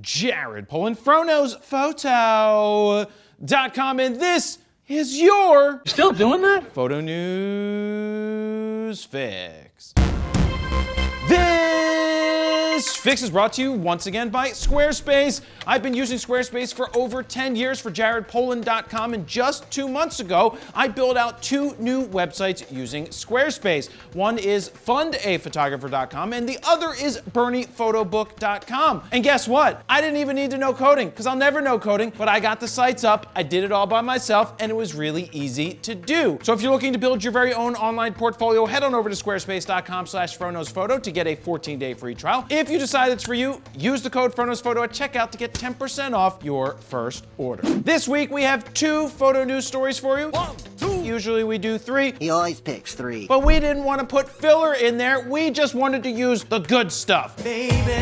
Jared Polin, FroKnowsPhoto.com, and this is your Still doing that? Photo News Fix. This fix is brought to you once again by Squarespace. I've been using Squarespace for over 10 years for JaredPolin.com, and just 2 months ago, I built out 2 new websites using Squarespace. One is fundaphotographer.com, and the other is BerniePhotobook.com. And guess what? I didn't even need to know coding, because I'll never know coding, but I got the sites up, I did it all by myself, and it was really easy to do. So if you're looking to build your very own online portfolio, head on over to squarespace.com/FroKnowsPhoto to get a 14-day free trial. If you decide it's for you, use the code FroKnowsPhoto at checkout to get 10% off your first order. This week we have 2 photo news stories for you. 1, 2. Usually we do 3. He always picks 3. But we didn't want to put filler in there. We just wanted to use the good stuff. Baby.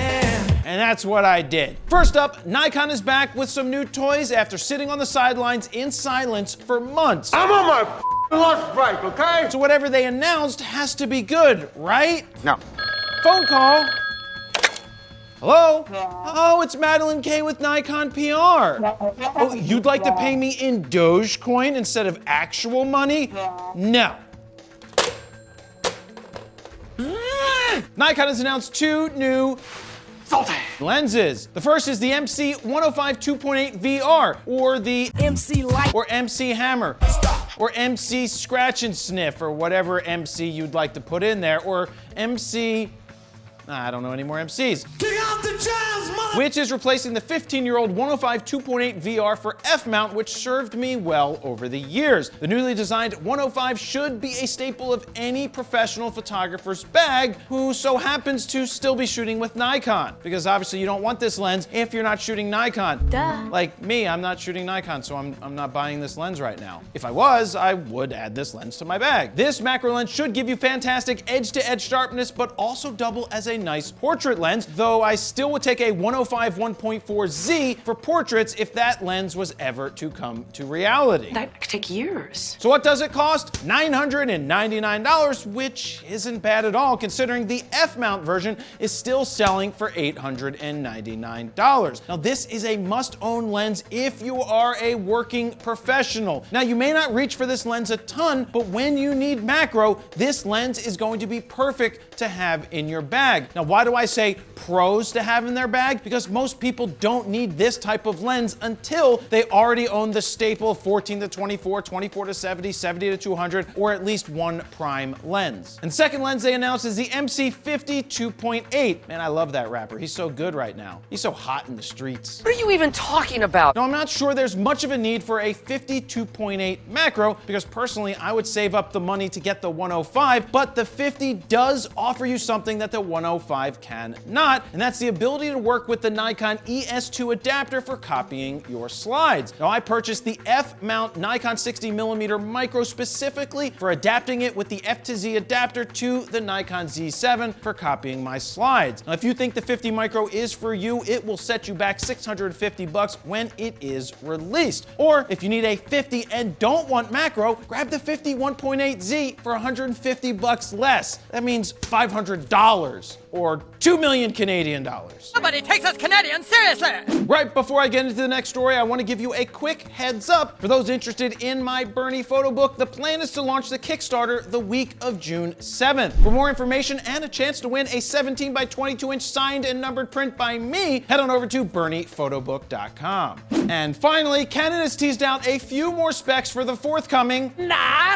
And that's what I did. First up, Nikon is back with some new toys after sitting on the sidelines in silence for months. I'm on my lunch break, okay? So whatever they announced has to be good, right? No. Phone call. Hello? Oh, it's Madeline K with Nikon PR. Oh, you'd like to pay me in Dogecoin instead of actual money? No. Nikon has announced 2 new lenses. The first is the MC 105 2.8 VR, or the MC Light, or MC Hammer, or MC Scratch and Sniff, or whatever MC you'd like to put in there, or MC... I don't know any more MCs. Which is replacing the 15-year-old 105 2.8 VR for F-mount, which served me well over the years. The newly designed 105 should be a staple of any professional photographer's bag who so happens to still be shooting with Nikon. Because obviously you don't want this lens if you're not shooting Nikon. Duh. Like me, I'm not shooting Nikon, so I'm not buying this lens right now. If I was, I would add this lens to my bag. This macro lens should give you fantastic edge-to-edge sharpness, but also double as a nice portrait lens, though I still would take a 105 1.4Z for portraits if that lens was ever to come to reality. That could take years. So what does it cost? $999, which isn't bad at all considering the F-mount version is still selling for $899. Now this is a must-own lens if you are a working professional. Now you may not reach for this lens a ton, but when you need macro, this lens is going to be perfect to have in your bag. Now why do I say pros to have in their bag? Because most people don't need this type of lens until they already own the staple 14 to 24, 24 to 70, 70 to 200, or at least one prime lens. And the second lens they announced is the MC50 2.8. Man, I love that rapper. He's so good right now. He's so hot in the streets. What are you even talking about? Now, I'm not sure there's much of a need for a 52.8 macro, because personally, I would save up the money to get the 105, but the 50 does offer you something that the 105 cannot, and that's the ability to work with the Nikon ES2 adapter for copying your slides. Now, I purchased the F-mount Nikon 60mm micro specifically for adapting it with the F to Z adapter to the Nikon Z7 for copying my slides. Now, if you think the 50 micro is for you, it will set you back $650 when it is released. Or if you need a 50 and don't want macro, grab the 50 1.8Z for $150 less. That means $500 or 2 million Canadian dollars. Nobody takes us Canadians seriously! Right before I get into the next story, I want to give you a quick heads up. For those interested in my Bernie photo book, the plan is to launch the Kickstarter the week of June 7th. For more information and a chance to win a 17 by 22 inch signed and numbered print by me, head on over to BerniePhotobook.com. And finally, Canon has teased out a few more specs for the forthcoming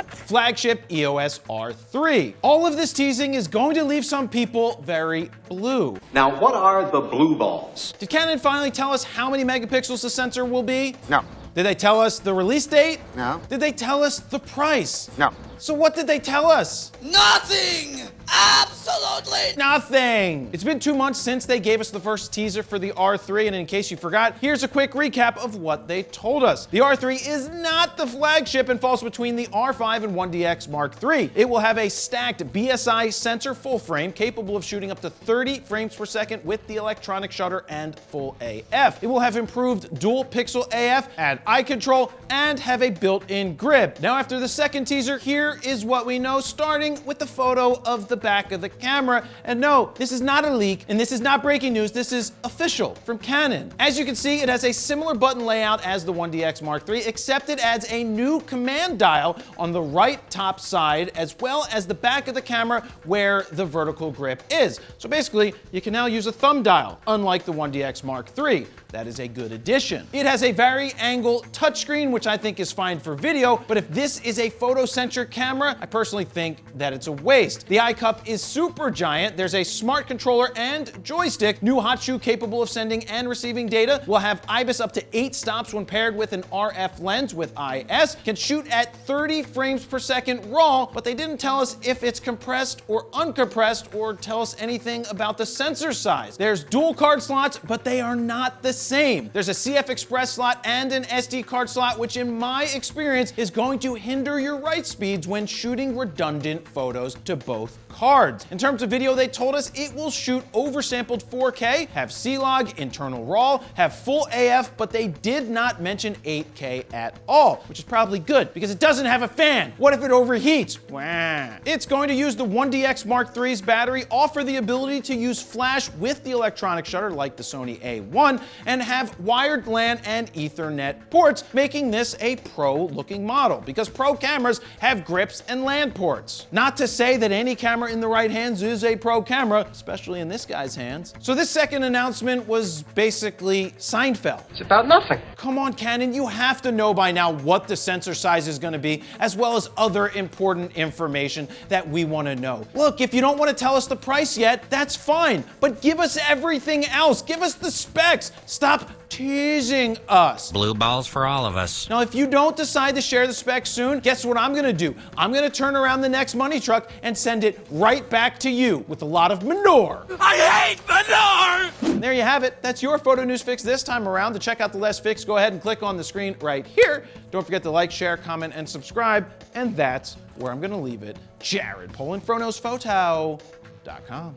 flagship EOS R3. All of this teasing is going to leave some people very blue. Now, what are the blue balls? Did Canon finally tell us how many megapixels the sensor will be? No. Did they tell us the release date? No. Did they tell us the price? No. So what did they tell us? Nothing! Absolutely Nothing! It's been 2 months since they gave us the first teaser for the R3, and in case you forgot, here's a quick recap of what they told us. The R3 is not the flagship and falls between the R5 and 1DX Mark III. It will have a stacked BSI sensor full frame capable of shooting up to 30 frames per second with the electronic shutter and full AF. It will have improved dual pixel AF, add eye control, and have a built-in grip. Now after the second teaser, here is what we know, starting with the photo of the the back of the camera. And no, this is not a leak, and this is not breaking news. This is official from Canon. As you can see, it has a similar button layout as the 1DX Mark III, except it adds a new command dial on the right top side, as well as the back of the camera where the vertical grip is. So basically, you can now use a thumb dial, unlike the 1DX Mark III. That is a good addition. It has a vari-angle touchscreen, which I think is fine for video, but if this is a photo-centric camera, I personally think that it's a waste. The eye cup is super giant. There's a smart controller and joystick. New hot shoe capable of sending and receiving data. Will have IBIS up to 8 stops when paired with an RF lens with IS. Can shoot at 30 frames per second raw, but they didn't tell us if it's compressed or uncompressed or tell us anything about the sensor size. There's dual card slots, but they are not the same. There's a CF Express slot and an SD card slot, which in my experience is going to hinder your write speeds when shooting redundant photos to both cards. In terms of video, they told us it will shoot oversampled 4K, have C-Log, internal RAW, have full AF, but they did not mention 8K at all, which is probably good because it doesn't have a fan. What if it overheats? Wah. It's going to use the 1DX Mark III's battery, offer the ability to use flash with the electronic shutter like the Sony A1, and have wired LAN and Ethernet ports, making this a pro-looking model because pro cameras have grips and LAN ports. Not to say that any camera in the right hands is a pro camera, especially in this guy's hands. So this second announcement was basically Seinfeld. It's about nothing. Come on, Canon, you have to know by now what the sensor size is going to be, as well as other important information that we want to know. Look, if you don't want to tell us the price yet, that's fine, but give us everything else. Give us the specs. Stop teasing us. Blue balls for all of us. Now, if you don't decide to share the specs soon, guess what I'm gonna do? I'm gonna turn around the next money truck and send it right back to you with a lot of manure. I hate manure! And there you have it. That's your photo news fix this time around. To check out the less fix, go ahead and click on the screen right here. Don't forget to like, share, comment, and subscribe. And that's where I'm gonna leave it. Jared Polin, FroKnowsPhoto.com.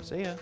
See ya.